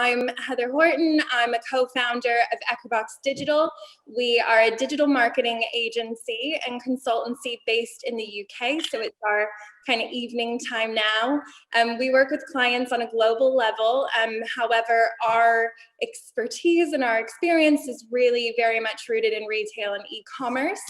I'm Heather Horton. I'm a co-founder of Ecrubox Digital. We are a digital marketing agency and consultancy based in the UK, so it's our kind of evening time now. We work with clients on a global level. However, our expertise and our experience is really very much rooted in retail and e-commerce.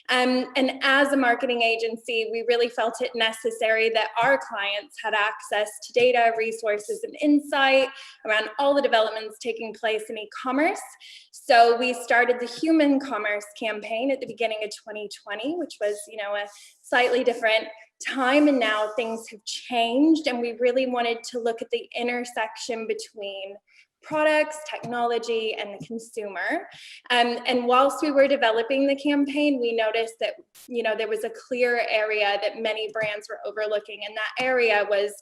And as a marketing agency, we really felt it necessary that our clients had access to data, resources, and insight around all the developments taking place in e-commerce. So we started the Human Commerce campaign at the beginning of 2020, which was, a slightly different time, and now things have changed, and we really wanted to look at the intersection between products, technology, and the consumer. And whilst we were developing the campaign, we noticed that, there was a clear area that many brands were overlooking, and that area was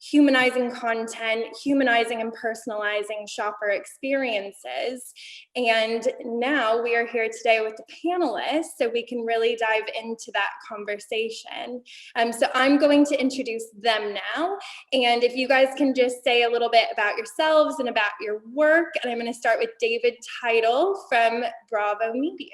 humanizing content, humanizing and personalizing shopper experiences. And now we are here today with the panelists so we can really dive into that conversation. So I'm going to introduce them now. And if you guys can just say a little bit about yourselves and about your work. And I'm going to start with David Title from Bravo Media.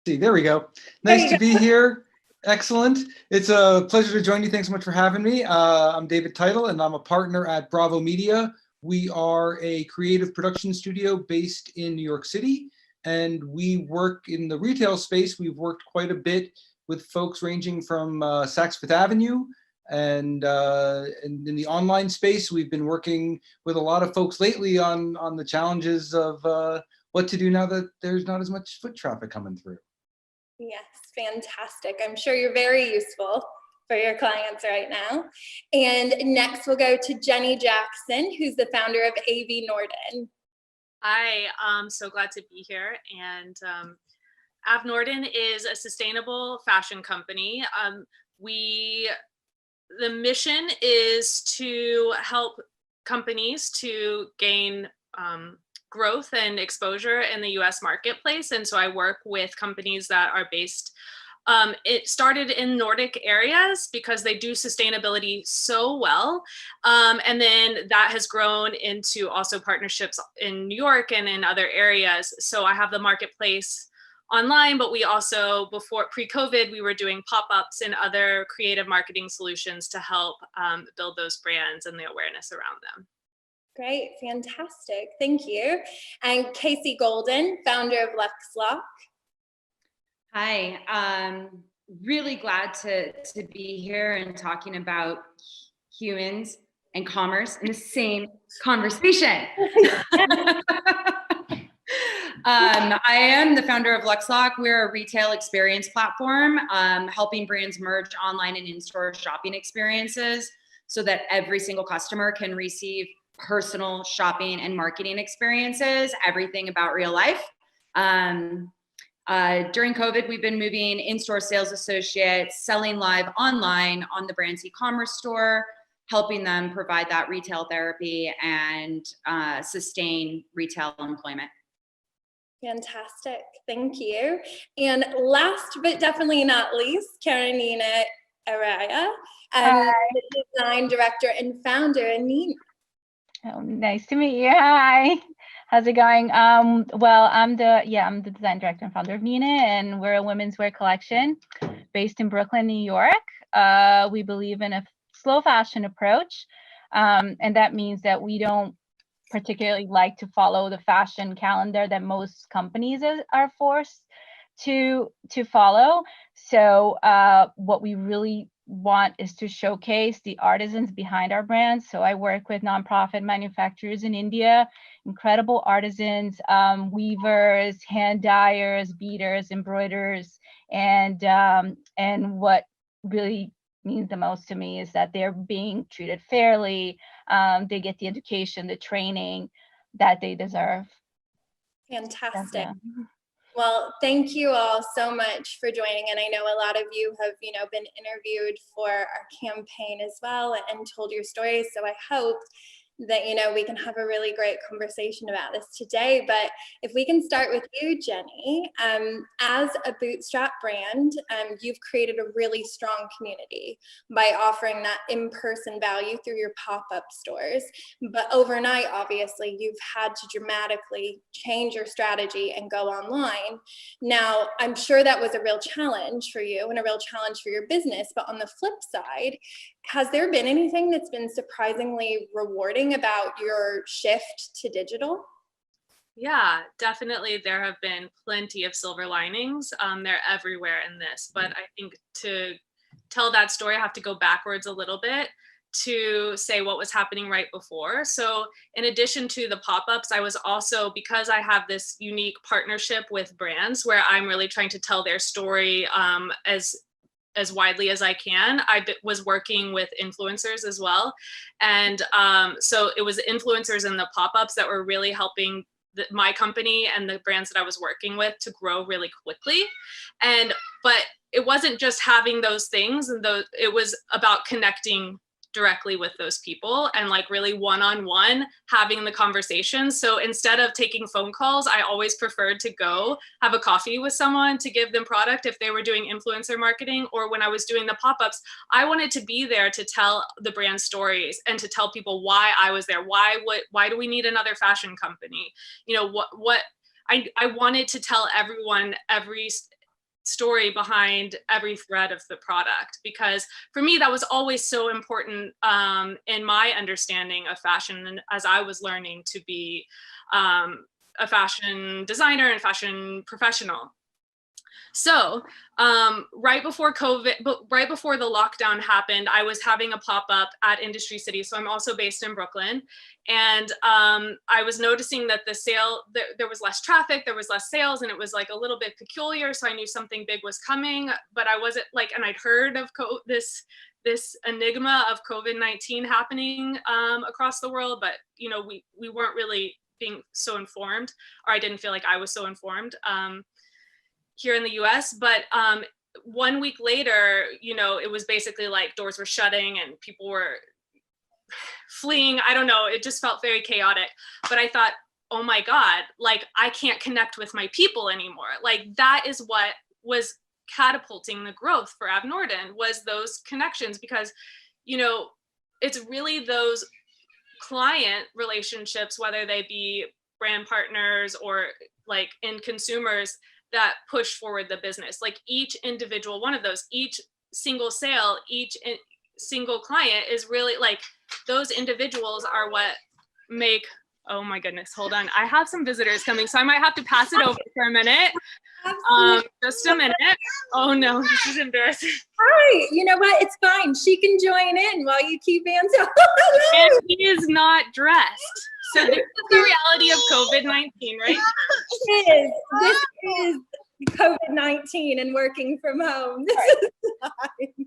See, there we go. Nice to be here. Excellent. It's a pleasure to join you. Thanks so much for having me. I'm David Title, and I'm a partner at Bravo Media. We are a creative production studio based in New York City, and we work in the retail space. We've worked quite a bit with folks ranging from Saks Fifth Avenue, and in the online space, we've been working with a lot of folks lately on the challenges of what to do now that there's not as much foot traffic coming through. Yes, fantastic. I'm sure you're very useful for your clients right now. And next we'll go to Jenny Jackson, who's the founder of AV Norden. Hi, I'm so glad to be here. And AV Norden is a sustainable fashion company. The mission is to help companies to gain growth and exposure in the US marketplace. And so I work with companies that are based, it started in Nordic areas because they do sustainability so well. And then that has grown into also partnerships in New York and in other areas. So I have the marketplace online, but we also, before pre-COVID, we were doing pop-ups and other creative marketing solutions to help build those brands and the awareness around them. Great, fantastic, thank you. And Casey Golden, founder of Luxlock. Hi, really glad to be here and talking about humans and commerce in the same conversation. I am the founder of Luxlock. We're a retail experience platform, helping brands merge online and in-store shopping experiences so that every single customer can receive personal shopping and marketing experiences, everything about real life. During COVID, we've been moving in-store sales associates, selling live online on the brand's e-commerce store, helping them provide that retail therapy and sustain retail employment. Fantastic, thank you. And last but definitely not least, Karenine Arraya, the design director and founder of Ninêh. Oh, nice to meet you. Hi, how's it going? Well, I'm the design director and founder of Ninêh, and we're a women's wear collection based in Brooklyn, New York. We believe in a slow fashion approach, and that means that we don't particularly like to follow the fashion calendar that most companies are forced to follow. So what we really want is to showcase the artisans behind our brands. So I work with nonprofit manufacturers in India, incredible artisans, weavers, hand dyers, beaters, embroiderers, and what really means the most to me is that they're being treated fairly. They get the education, the training that they deserve. Fantastic. Well, thank you all so much for joining. And I know a lot of you have, been interviewed for our campaign as well and told your stories. So I hope that, you know, we can have a really great conversation about this today. But if we can start with you, Jenny, as a bootstrap brand, you've created a really strong community by offering that in-person value through your pop-up stores. But overnight, obviously, you've had to dramatically change your strategy and go online. Now, I'm sure that was a real challenge for you and a real challenge for your business. But on the flip side, has there been anything that's been surprisingly rewarding about your shift to digital? Yeah, definitely. There have been plenty of silver linings. They're everywhere in this. But I think to tell that story, I have to go backwards a little bit to say what was happening right before. So in addition to the pop-ups, I was also, because I have this unique partnership with brands where I'm really trying to tell their story as widely as I can. I was working with influencers as well. And so it was influencers and the pop-ups that were really helping my company and the brands that I was working with to grow really quickly. But it wasn't just having those things, and it was about connecting directly with those people and like really one-on-one having the conversation. So instead of taking phone calls, I always preferred to go have a coffee with someone to give them product if they were doing influencer marketing. Or when I was doing the pop-ups, I wanted to be there to tell the brand stories and to tell people why I was there. Why do we need another fashion company? You know, what I wanted to tell everyone every story behind every thread of the product, because for me that was always so important in my understanding of fashion, and as I was learning to be a fashion designer and fashion professional. So right before the lockdown happened, I was having a pop-up at Industry City. So I'm also based in Brooklyn. And I was noticing that there was less traffic, there was less sales, and it was like a little bit peculiar. So I knew something big was coming, but I wasn't like, and I'd heard of this enigma of COVID-19 happening across the world, but you know, we weren't really being so informed, or I didn't feel like I was so informed here in the US. But 1 week later, you know, it was basically like doors were shutting and people were fleeing. I don't know, it just felt very chaotic. But I thought, oh my God, like I can't connect with my people anymore. Like that is what was catapulting the growth for Norden, was those connections. Because, you know, it's really those client relationships, whether they be brand partners or like end consumers, that push forward the business. Like each individual one of those, each single sale, each single client is really like, those individuals are what make, oh my goodness, hold on. I have some visitors coming, so I might have to pass it over for a minute. Just a minute. Oh no, this is embarrassing. Hi, you know what? It's fine. She can join in while you keep answering. And he is not dressed. So this is the reality of COVID-19, right? This is COVID-19 and working from home. This is fine.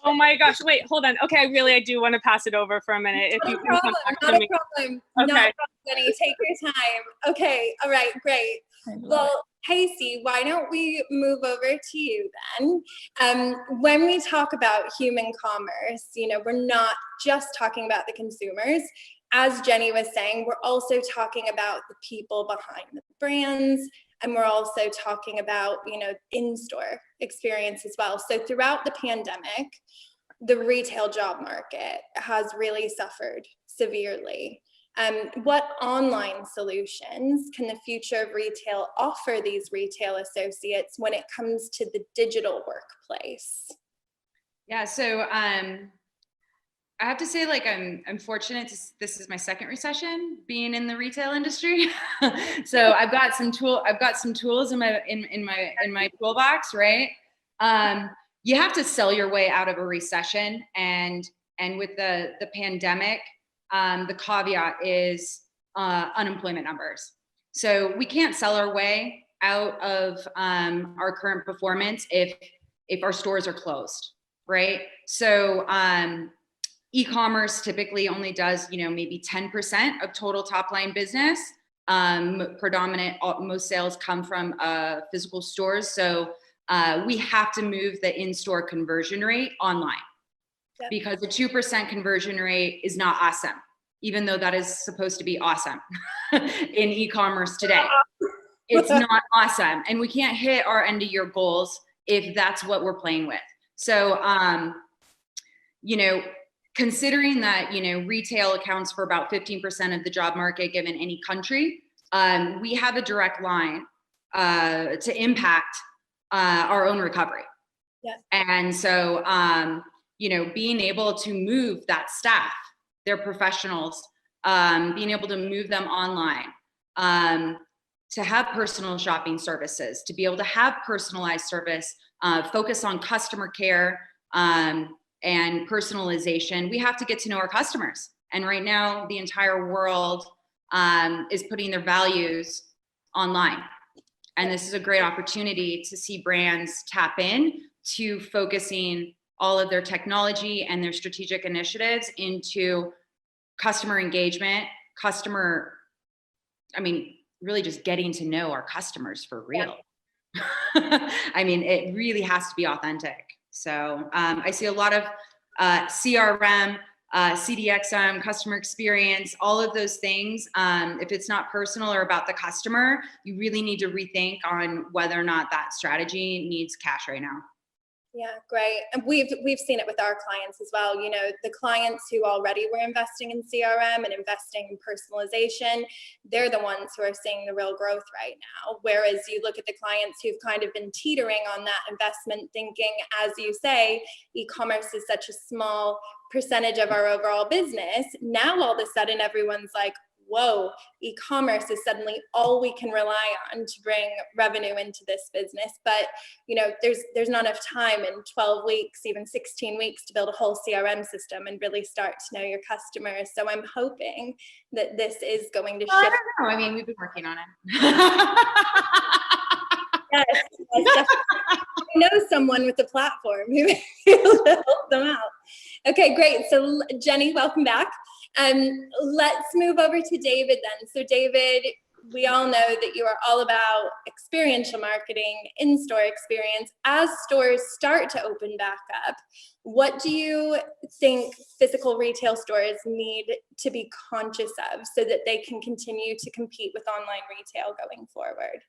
Oh my gosh, wait, hold on. Okay, I do want to pass it over for a minute. If you can come back to me. Okay. Not Okay. a problem, Jenny. Take your time. Okay, all right, great. Well, Casey, why don't we move over to you then? When we talk about human commerce, you know, we're not just talking about the consumers. As Jenny was saying, we're also talking about the people behind the brands, and we're also talking about, you know, in-store experience as well. So throughout the pandemic, the retail job market has really suffered severely. What online solutions can the future of retail offer these retail associates when it comes to the digital workplace? Yeah, so I have to say, like, I'm fortunate this is my second recession being in the retail industry. So I've got some tools in my toolbox, right? You have to sell your way out of a recession, and with the pandemic, the caveat is unemployment numbers. So we can't sell our way out of our current performance if our stores are closed, right? So e-commerce typically only does, you know, maybe 10% of total top line business. Most sales come from physical stores. So we have to move the in-store conversion rate online. Yep. Because a 2% conversion rate is not awesome, even though that is supposed to be awesome in e-commerce today. It's not awesome. And we can't hit our end of year goals if that's what we're playing with. So, you know, considering that, you know, retail accounts for about 15% of the job market given any country, we have a direct line to impact our own recovery. Yeah. And so, you know, being able to move that staff, their professionals, being able to move them online, to have personal shopping services, to be able to have personalized service, focus on customer care, and personalization. We have to get to know our customers. And right now, the entire world is putting their values online. And this is a great opportunity to see brands tap in to focusing all of their technology and their strategic initiatives into customer engagement, really just getting to know our customers for real. Yeah. I mean, it really has to be authentic. So I see a lot of CRM, CDXM, customer experience, all of those things. If it's not personal or about the customer, you really need to rethink on whether or not that strategy needs cash right now. Yeah, great. And we've seen it with our clients as well. You know, the clients who already were investing in CRM and investing in personalization, they're the ones who are seeing the real growth right now. Whereas you look at the clients who've kind of been teetering on that investment, thinking, as you say, e-commerce is such a small percentage of our overall business. Now all of a sudden everyone's like, whoa, e-commerce is suddenly all we can rely on to bring revenue into this business. But, you know, there's not enough time in 12 weeks, even 16 weeks to build a whole CRM system and really start to know your customers. So I'm hoping that this is going to shift. I don't know. I mean, we've been working on it. Yes, definitely. I know someone with a platform who may be able to help them out. Okay, great. So Jenny, welcome back. Let's move over to David then. So David, we all know that you are all about experiential marketing, in-store experience. As stores start to open back up, what do you think physical retail stores need to be conscious of so that they can continue to compete with online retail going forward?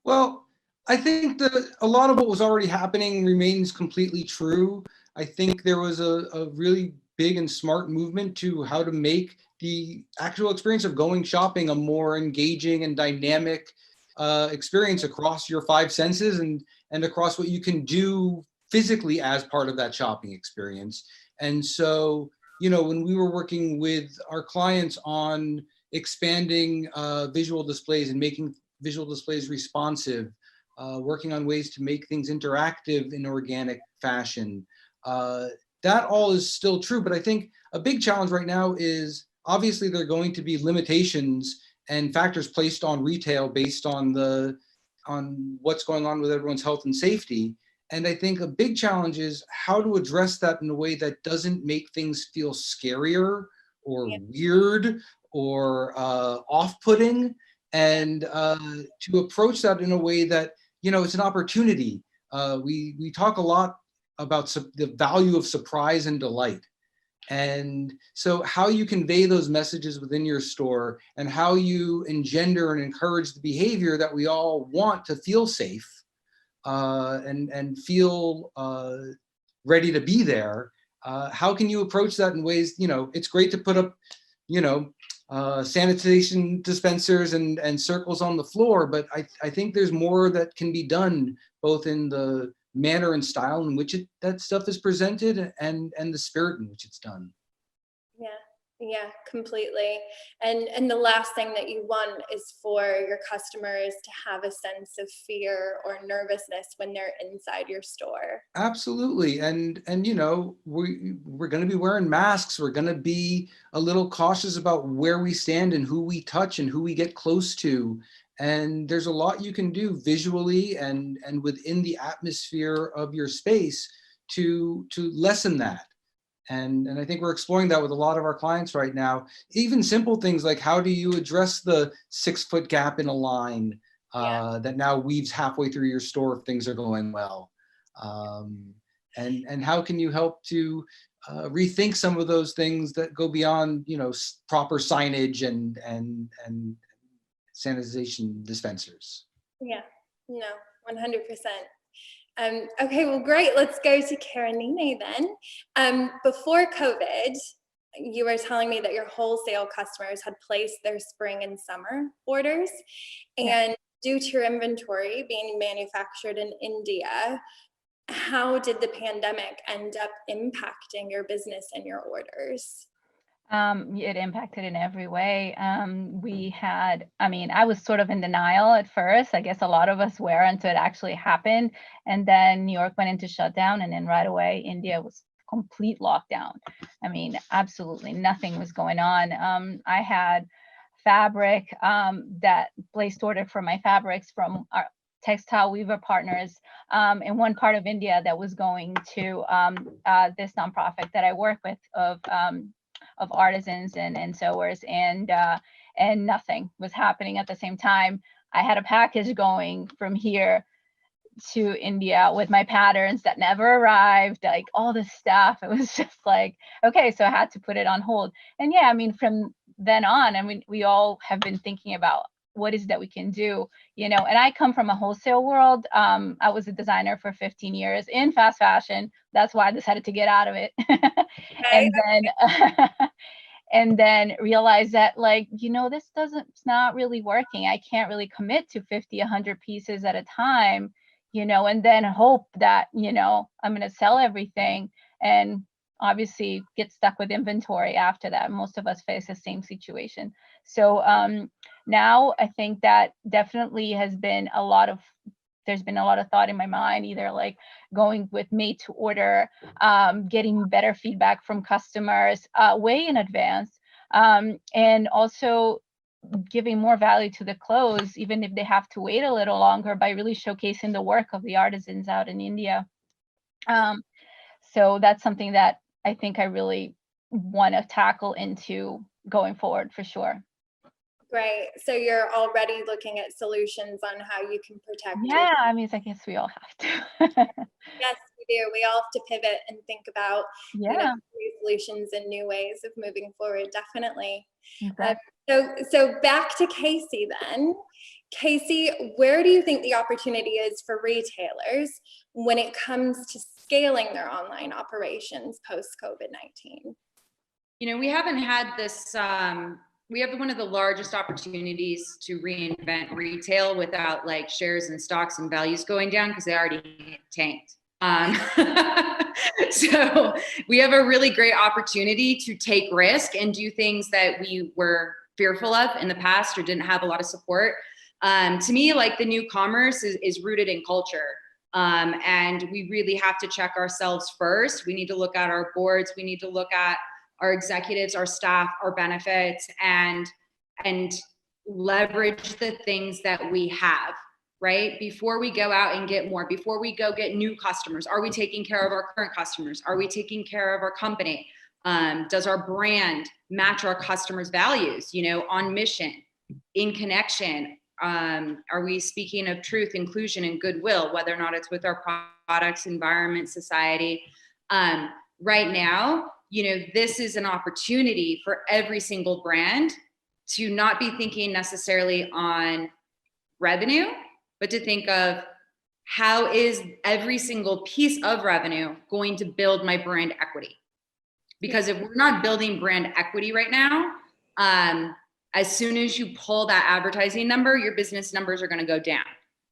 Well, I think that a lot of what was already happening remains completely true. I think there was a really big and smart movement to how to make the actual experience of going shopping a more engaging and dynamic experience across your five senses and across what you can do physically as part of that shopping experience. And so, you know, when we were working with our clients on expanding visual displays and making visual displays responsive, working on ways to make things interactive in organic fashion, that all is still true. But I think a big challenge right now is obviously there are going to be limitations and factors placed on retail based on what's going on with everyone's health and safety. And I think a big challenge is how to address that in a way that doesn't make things feel scarier or weird or off-putting, and to approach that in a way that, you know, it's an opportunity. We talk a lot about the value of surprise and delight. And so how you convey those messages within your store and how you engender and encourage the behavior that we all want to feel safe and feel ready to be there. How can you approach that in ways, you know, it's great to put up, you know, sanitation dispensers and circles on the floor, but I think there's more that can be done both in the manner and style in which that stuff is presented and the spirit in which it's done. Yeah, completely. And the last thing that you want is for your customers to have a sense of fear or nervousness when they're inside your store. Absolutely. And you know, we're going to be wearing masks. We're going to be a little cautious about where we stand and who we touch and who we get close to. And there's a lot you can do visually and within the atmosphere of your space to lessen that. And I think we're exploring that with a lot of our clients right now. Even simple things like how do you address the 6-foot gap in a line that now weaves halfway through your store if things are going well. And how can you help to rethink some of those things that go beyond, you know, proper signage and sanitization dispensers. Yeah, no, 100%. Okay, well, great. Let's go to Karenine then. Before COVID, you were telling me that your wholesale customers had placed their spring and summer orders, and due to your inventory being manufactured in India, how did the pandemic end up impacting your business and your orders? It impacted in every way. I was sort of in denial at first. I guess a lot of us were until it actually happened. And then New York went into shutdown, and then right away, India was complete lockdown. I mean, absolutely nothing was going on. I had fabric that placed order for my fabrics from our textile weaver partners in one part of India that was going to this nonprofit that I work with of artisans and sewers, and nothing was happening at the same time. I had a package going from here to India with my patterns that never arrived, like all this stuff. It was just like, okay, so I had to put it on hold. And yeah, I mean, from then on, I mean, we all have been thinking about what is that we can do, you know, and I come from a wholesale world. I was a designer for 15 years in fast fashion. That's why I decided to get out of it. And then realized that, like, you know, it's not really working. I can't really commit to 50, 100 pieces at a time, you know, and then hope that, you know, I'm going to sell everything and obviously get stuck with inventory after that. Most of us face the same situation. So now I think that definitely there's been a lot of thought in my mind, either like going with made to order, getting better feedback from customers way in advance, and also giving more value to the clothes, even if they have to wait a little longer, by really showcasing the work of the artisans out in India. So that's something that I think I really want to tackle into going forward for sure. Right. So you're already looking at solutions on how you can protect. Yeah, I mean, I guess we all have to. Yes, we do. We all have to pivot and think about Yeah, you know, new solutions and new ways of moving forward. Definitely. exactly. So back to Casey then. Casey, where do you think the opportunity is for retailers when it comes to scaling their online operations post COVID-19? You know, we haven't had this, we have one of the largest opportunities to reinvent retail without like shares and stocks and values going down, because they already tanked. So we have a really great opportunity to take risk and do things that we were fearful of in the past or didn't have a lot of support. To me, like the new commerce is rooted in culture. And we really have to check ourselves first. We need to look at our boards. We need to look at our executives, our staff, our benefits, and leverage the things that we have, right? Before we go out and get more, before we go get new customers, are we taking care of our current customers? Are we taking care of our company? Does our brand match our customers' values, you know, on mission, in connection? Are we speaking of truth, inclusion, and goodwill, whether or not it's with our products, environment, society? Right now, you know, this is an opportunity for every single brand to not be thinking necessarily on revenue, but to think of how is every single piece of revenue going to build my brand equity? Because if we're not building brand equity right now, as soon as you pull that advertising number, your business numbers are going to go down.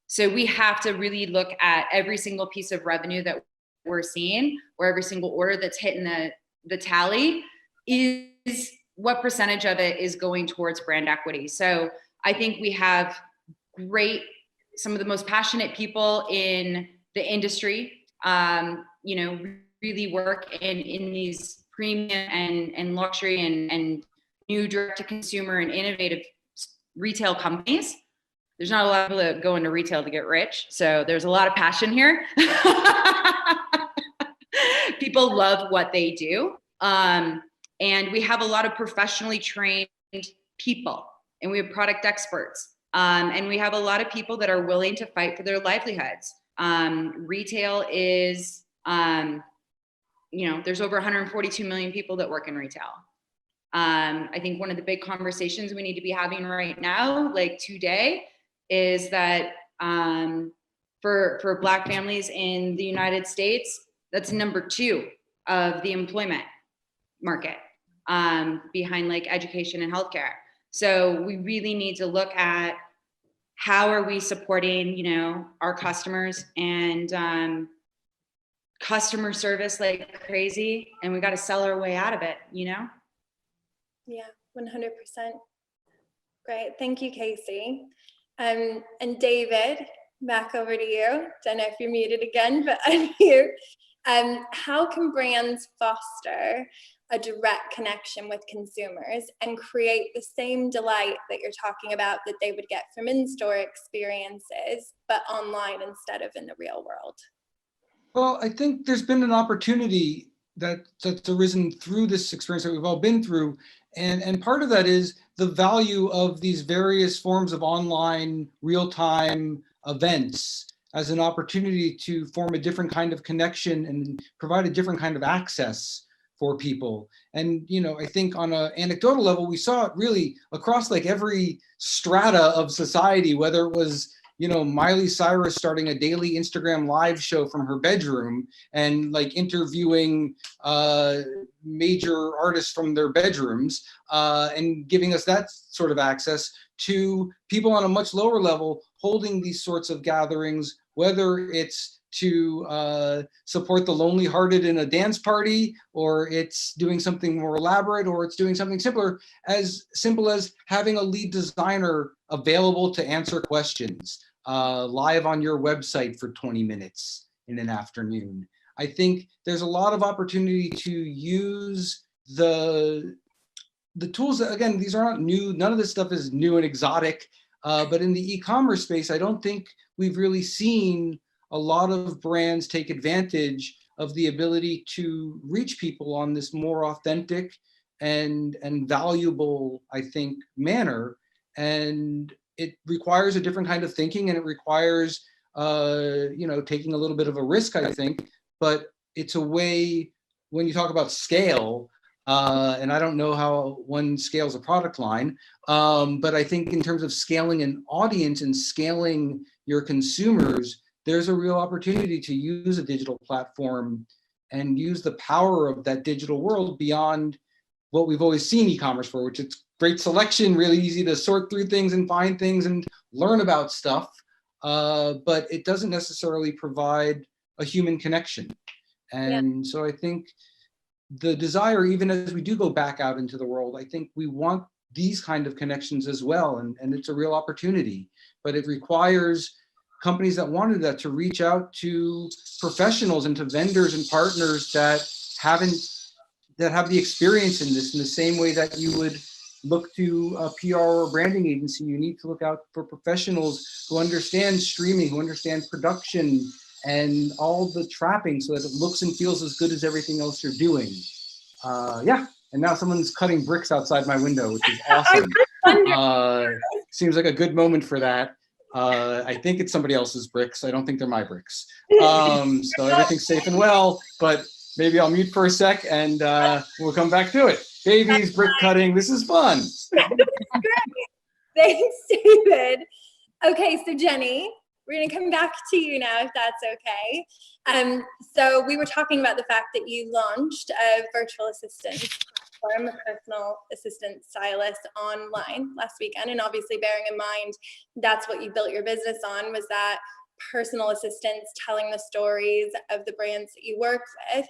So we have to really look at every single piece of revenue that we're seeing, or every single order that's hitting the tally, is what percentage of it is going towards brand equity. So I think we have some of the most passionate people in the industry, you know, really work in these premium and luxury and new direct-to-consumer and innovative retail companies. There's not a lot of people that go into retail to get rich, so there's a lot of passion here. People love what they do, and we have a lot of professionally trained people, and we have product experts, and we have a lot of people that are willing to fight for their livelihoods. Retail is there's over 142 million people that work in retail. I think one of the big conversations we need to be having right now, like today, is that for Black families in the United States, that's number 2 of the employment market, behind like education and healthcare. So we really need to look at how are we supporting, our customers and customer service like crazy, and we got to sell our way out of it, Yeah, 100%. Great, thank you, Casey. And David, back over to you. Don't know if you're muted again, but unmute. How can brands foster a direct connection with consumers and create the same delight that you're talking about that they would get from in-store experiences, but online instead of in the real world? Well, I think there's been an opportunity that's arisen through this experience that we've all been through. And part of that is the value of these various forms of online real-time events as an opportunity to form a different kind of connection and provide a different kind of access for people. And, I think on an anecdotal level, we saw it really across like every strata of society, whether it was, Miley Cyrus starting a daily Instagram live show from her bedroom and like interviewing major artists from their bedrooms and giving us that sort of access, to people on a much lower level holding these sorts of gatherings, whether it's to support the lonely hearted in a dance party, or it's doing something more elaborate, or it's doing something as simple as having a lead designer available to answer questions live on your website for 20 minutes in an afternoon. I think there's a lot of opportunity to use the tools that, again, these are not new, none of this stuff is new and exotic, but in the e-commerce space, I don't think we've really seen a lot of brands take advantage of the ability to reach people on this more authentic and valuable, I think, manner. And it requires a different kind of thinking, and it requires, taking a little bit of a risk, I think, but it's a way, when you talk about scale, and I don't know how one scales a product line, but I think in terms of scaling an audience and scaling your consumers, there's a real opportunity to use a digital platform and use the power of that digital world beyond what we've always seen e-commerce for, which is great selection, really easy to sort through things and find things and learn about stuff, but it doesn't necessarily provide a human connection. And so I think the desire, even as we do go back out into the world, I think we want these kind of connections as well, and it's a real opportunity, but it requires companies that wanted that to reach out to professionals and to vendors and partners that have the experience in this, in the same way that you would look to a PR or branding agency. You need to look out for professionals who understand streaming, who understand production and all the trappings so that it looks and feels as good as everything else you're doing. And now someone's cutting bricks outside my window, which is awesome. Seems like a good moment for that. I think it's somebody else's bricks. I don't think they're my bricks. So everything's safe and well, but maybe I'll mute for a sec and we'll come back to it. Babies, brick cutting, this is fun. Thanks, David. Okay, so Jenny, we're going to come back to you now, if that's okay. So we were talking about the fact that you launched a virtual assistant platform, a personal assistant stylist online last weekend. And obviously bearing in mind, that's what you built your business on, was that personal assistants telling the stories of the brands that you work with.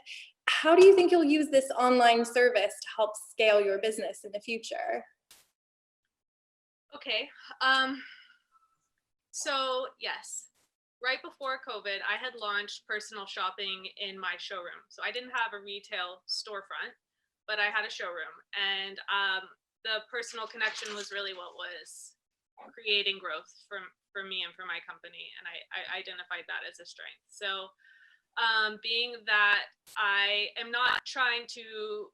How do you think you'll use this online service to help scale your business in the future? Okay. So yes, right before COVID, I had launched personal shopping in my showroom. So I didn't have a retail storefront, but I had a showroom, and the personal connection was really what was creating growth for me and for my company. And I identified that as a strength. So being that I am not trying to,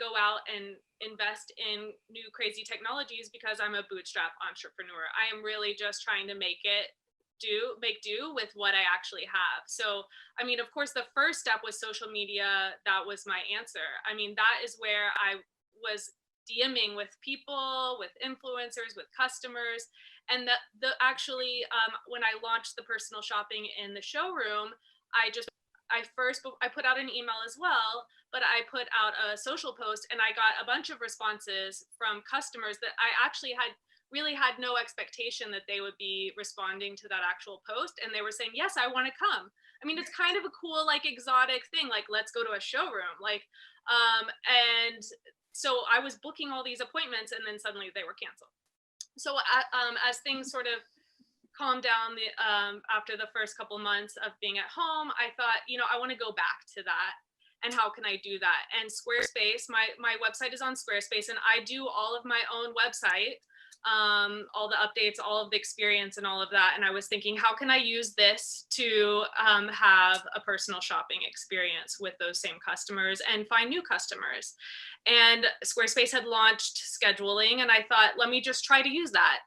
go out and invest in new crazy technologies because I'm a bootstrap entrepreneur. I am really just trying to make it make do with what I actually have. So, I mean, of course, the first step was social media. That was my answer. I mean, that is where I was DMing with people, with influencers, with customers. And actually, when I launched the personal shopping in the showroom, I put out an email as well, but I put out a social post, and I got a bunch of responses from customers that I actually really had no expectation that they would be responding to that actual post. And they were saying, yes, I want to come. I mean, it's kind of a cool, like, exotic thing, like, let's go to a showroom. Like, and so I was booking all these appointments, and then suddenly they were canceled. So as things sort of calmed down after the first couple months of being at home, I thought, I want to go back to that. And how can I do that? And Squarespace, my website is on Squarespace, and I do all of my own website, all the updates, all of the experience and all of that. And I was thinking, how can I use this to have a personal shopping experience with those same customers and find new customers? And Squarespace had launched scheduling, and I thought, let me just try to use that.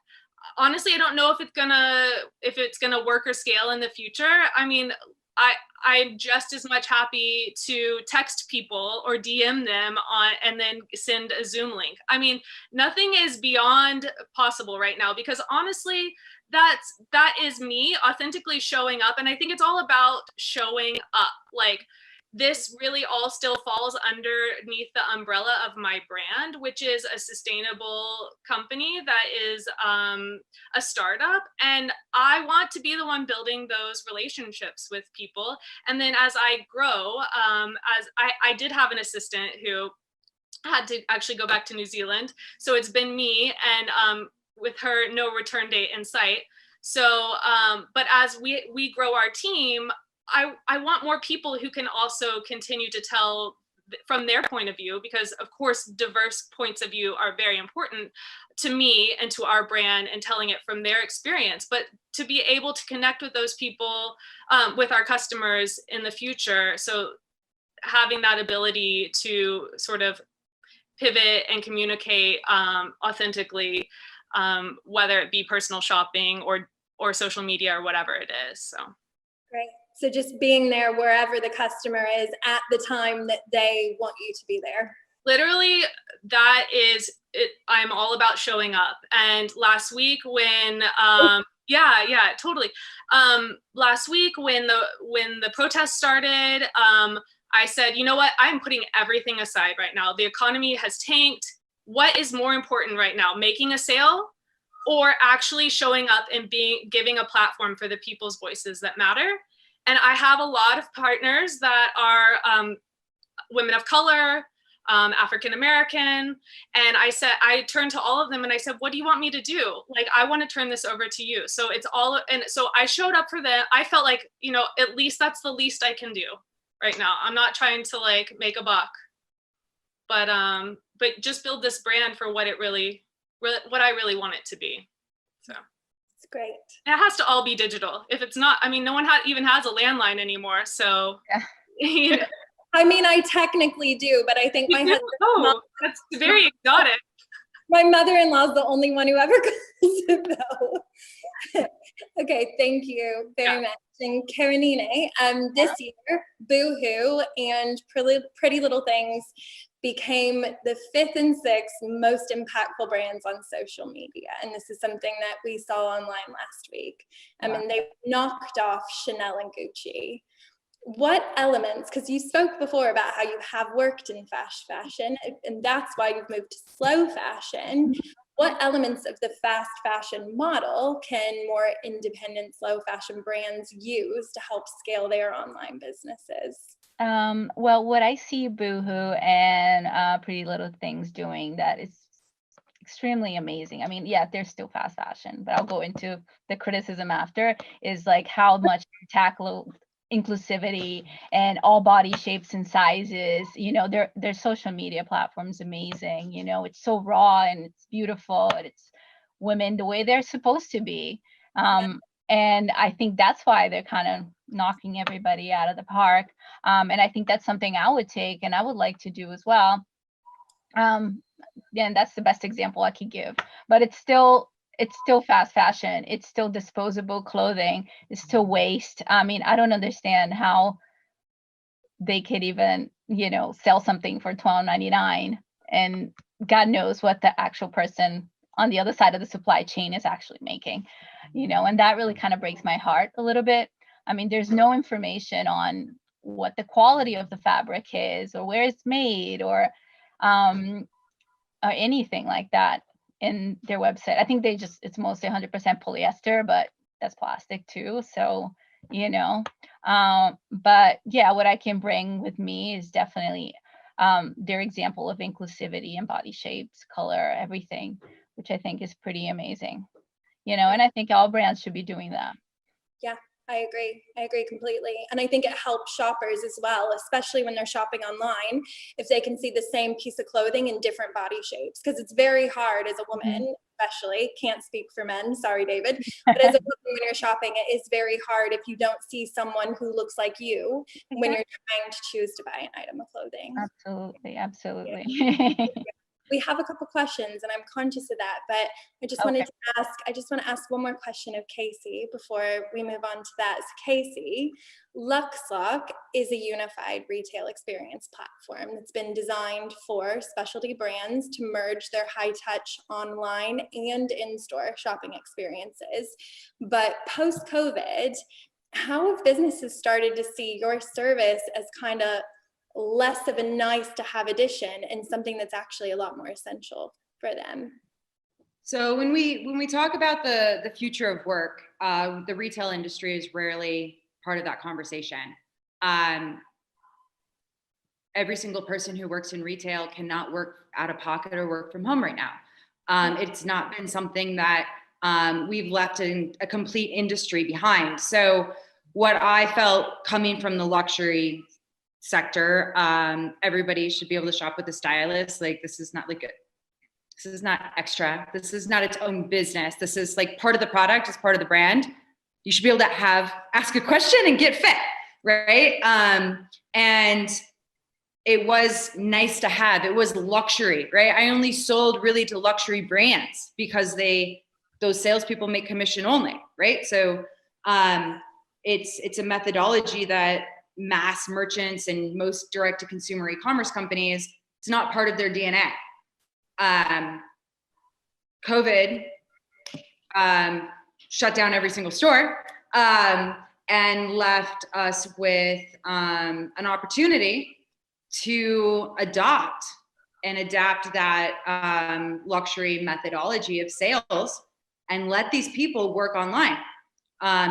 Honestly, I don't know if it's gonna work or scale in the future. I mean, I'm just as much happy to text people or DM them and then send a Zoom link. I mean, nothing is beyond possible right now, because honestly, that is me authentically showing up. And I think it's all about showing up. Like, this really all still falls underneath the umbrella of my brand, which is a sustainable company that is a startup. And I want to be the one building those relationships with people. And then as I grow, as I did have an assistant who had to actually go back to New Zealand. So it's been me, and with her, no return date in sight. So, but as we grow our team, I want more people who can also continue to tell from their point of view, because of course, diverse points of view are very important to me and to our brand, and telling it from their experience. But to be able to connect with those people, with our customers in the future. So having that ability to sort of pivot and communicate authentically, whether it be personal shopping or social media or whatever it is. So. Great. So just being there wherever the customer is at the time that they want you to be there. Literally, that is it. I'm all about showing up. And last week when, yeah, totally. Last week when the protest started, I said, you know what? I'm putting everything aside right now. The economy has tanked. What is more important right now? Making a sale, or actually showing up and giving a platform for the people's voices that matter? And I have a lot of partners that are women of color, African American, and I turned to all of them and I said, what do you want me to do? Like, I want to turn this over to you. So it's all, and so I showed up for them. I felt like, at least that's the least I can do right now. I'm not trying to like make a buck, but just build this brand for what I really want it to be. So. It's great. It has to all be digital. If it's not, I mean, no one even has a landline anymore. So, yeah. I mean, I technically do, but I think my husband. Oh, that's very exotic. My mother-in-law is the only one who ever calls it though. Okay, thank you very much. And Karenine, this year, Boohoo and Pretty Little Things became the 5th and 6th most impactful brands on social media. And this is something that we saw online last week. I mean, they knocked off Chanel and Gucci. What elements, because you spoke before about how you have worked in fast fashion, and that's why you've moved to slow fashion. What elements of the fast fashion model can more independent slow fashion brands use to help scale their online businesses? Well, what I see Boohoo and Pretty Little Things doing that is extremely amazing. I mean, yeah, they're still fast fashion, but I'll go into the criticism after, is like how much they tackle inclusivity and all body shapes and sizes. Their social media platform's amazing. It's so raw and it's beautiful and it's women the way they're supposed to be. And I think that's why they're kind of knocking everybody out of the park. And I think that's something I would take and I would like to do as well. And that's the best example I could give. But it's still it's still fast fashion. It's still disposable clothing. It's still waste. I mean, I don't understand how they could even, you know, sell something for $12.99, and God knows what the actual person on the other side of the supply chain is actually making, you know, and that really kind of breaks my heart a little bit. I mean, there's no information on what the quality of the fabric is, or where it's made, or anything like that in their website. I think it's mostly 100% polyester, but that's plastic too. So, you know, but yeah, what I can bring with me is definitely their example of inclusivity and body shapes, color, everything, which I think is pretty amazing, you know, and I think all brands should be doing that. Yeah, I agree. I agree completely. And I think it helps shoppers as well, especially when they're shopping online, if they can see the same piece of clothing in different body shapes, because it's very hard as a woman, especially, can't speak for men, sorry, David, but as a woman, when you're shopping, it is very hard if you don't see someone who looks like you when you're trying to choose to buy an item of clothing. Absolutely, absolutely. Yeah. We have a couple questions, and I'm conscious of that, but I just wanted to ask, I just want to ask one more question of Casey before we move on to that. So Casey, Luxlock is a unified retail experience platform that's been designed for specialty brands to merge their high-touch online and in-store shopping experiences. But post-COVID, how have businesses started to see your service as kind of less of a nice to have addition and something that's actually a lot more essential for them? So when we talk about the future of work, the retail industry is rarely part of that conversation. Every single person who works in retail cannot work out of pocket or work from home right now. It's not been something that we've left a complete industry behind. So what I felt coming from the luxury sector, everybody should be able to shop with a stylist. Like, this is not extra. This is not its own business. This is like part of the product, it's part of the brand. You should be able to ask a question and get fit, right? And it was nice to have. It was luxury, right? I only sold really to luxury brands because those salespeople make commission only, right? So it's a methodology that mass merchants and most direct-to-consumer e-commerce companies, it's not part of their DNA. COVID shut down every single store and left us with an opportunity to adopt and adapt that luxury methodology of sales and let these people work online.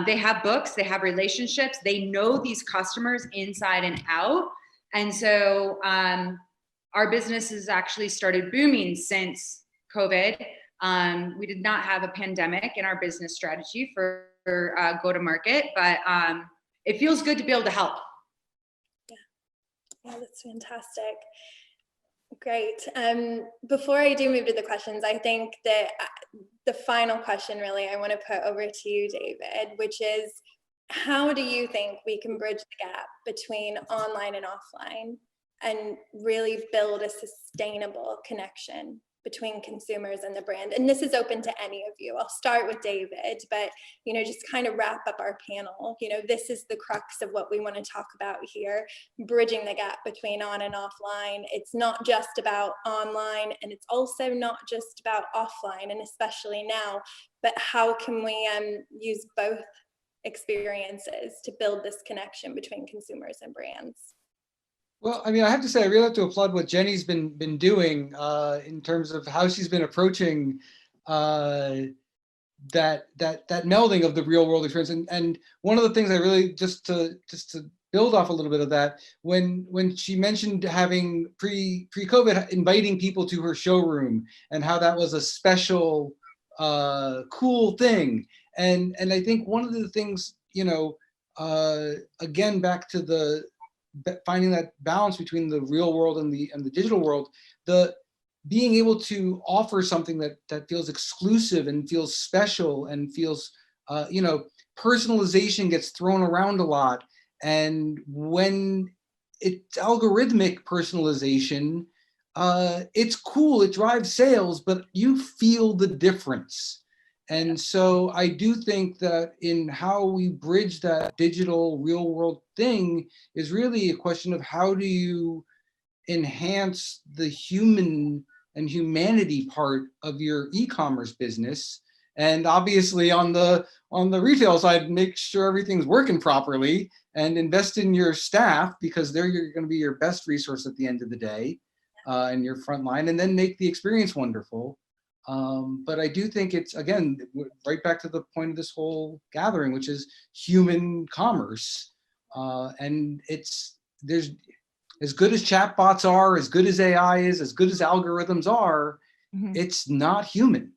They have books, they have relationships, they know these customers inside and out. And so our business has actually started booming since COVID. We did not have a pandemic in our business strategy for go-to-market, but it feels good to be able to help. Yeah, that's fantastic. Great. Before I do move to the questions, I think that the final question really I want to put over to you, David, which is, how do you think we can bridge the gap between online and offline and really build a sustainable connection between consumers and the brand? And this is open to any of you. I'll start with David, but, you know, just kind of wrap up our panel. You know, this is the crux of what we want to talk about here, bridging the gap between on and offline. It's not just about online, and it's also not just about offline, and especially now, but how can we use both experiences to build this connection between consumers and brands? Well, I mean, I have to say, I really have to applaud what Jenny's been doing in terms of how she's been approaching that melding of the real world experience. And one of the things I really just to build off a little bit of that, when she mentioned having pre-COVID inviting people to her showroom and how that was a special cool thing. And I think one of the things, you know, again, back to finding that balance between the real world and the digital world, being able to offer something that feels exclusive and feels special and feels, you know, personalization gets thrown around a lot. And when it's algorithmic personalization, it's cool, it drives sales, but you feel the difference. And so I do think that in how we bridge that digital real world thing is really a question of how do you enhance the human and humanity part of your e-commerce business. And obviously on the retail side, make sure everything's working properly and invest in your staff, because they're going to be your best resource at the end of the day, and your front line, and then make the experience wonderful. But I do think it's, again, right back to the point of this whole gathering, which is human commerce. And there's, as good as chatbots are, as good as AI is, as good as algorithms are, it's not human.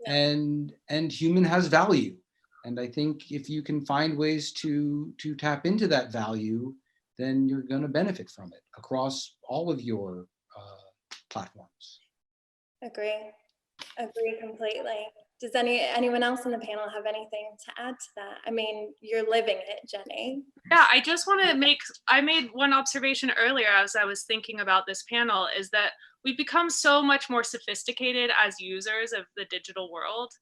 And human has value. And I think if you can find ways to tap into that value, then you're going to benefit from it across all of your platforms. Agree completely. Does anyone else on the panel have anything to add to that? I mean, you're living it, Jenny. Yeah, I just want to I made one observation earlier as I was thinking about this panel, is that we've become so much more sophisticated as users of the digital world.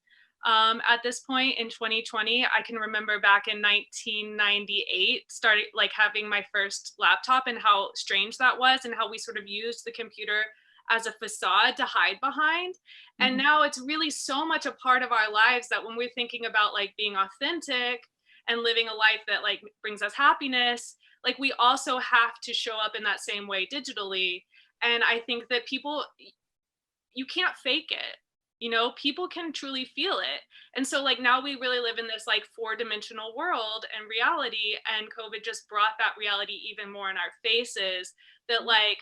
At this point in 2020, I can remember back in 1998, starting like having my first laptop and how strange that was, and how we sort of used the computer as a facade to hide behind. And now it's really so much a part of our lives that when we're thinking about like being authentic and living a life that like brings us happiness, like we also have to show up in that same way digitally. And I think that you can't fake it. You know, people can truly feel it. And so like now we really live in this like 4-dimensional world and reality, and COVID just brought that reality even more in our faces, that like,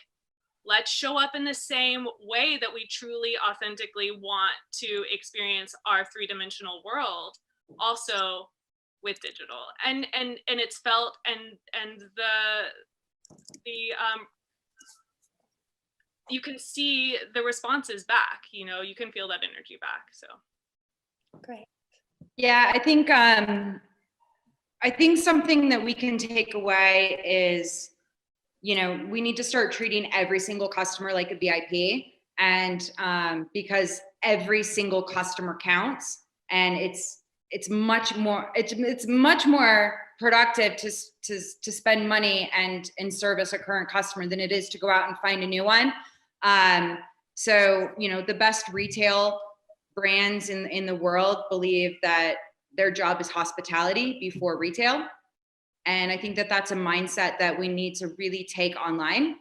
let's show up in the same way that we truly authentically want to experience our 3-dimensional world also with digital. And it's felt, and you can see the responses back, you know, you can feel that energy back. So great. Yeah, I think something that we can take away is, you know, we need to start treating every single customer like a VIP, and because every single customer counts, and it's much more productive to spend money and service a current customer than it is to go out and find a new one. So, you know, the best retail brands in the world believe that their job is hospitality before retail. And I think that that's a mindset that we need to really take online,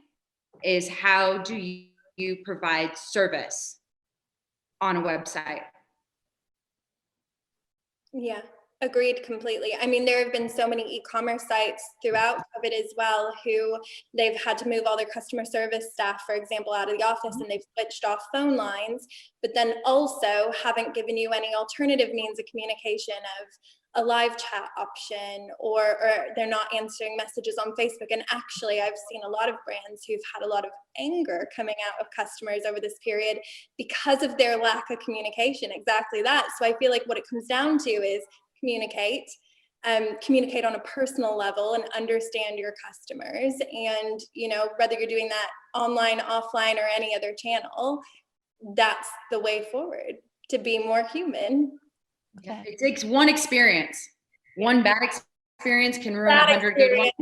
is how do you provide service on a website? Yeah, agreed completely. I mean, there have been so many e-commerce sites throughout COVID as well who they've had to move all their customer service staff, for example, out of the office, and they've switched off phone lines, but then also haven't given you any alternative means of communication of a live chat option, or they're not answering messages on Facebook. And actually, I've seen a lot of brands who've had a lot of anger coming out of customers over this period because of their lack of communication. Exactly that. So I feel like what it comes down to is communicate on a personal level and understand your customers. And, you know, whether you're doing that online, offline, or any other channel, that's the way forward to be more human. Yeah. It takes one experience. One bad experience can ruin 100 good ones.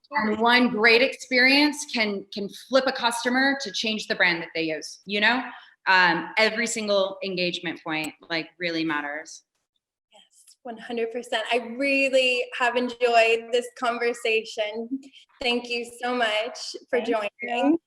And one great experience can flip a customer to change the brand that they use. You know, every single engagement point like really matters. Yes, 100%. I really have enjoyed this conversation. Thank you so much for joining.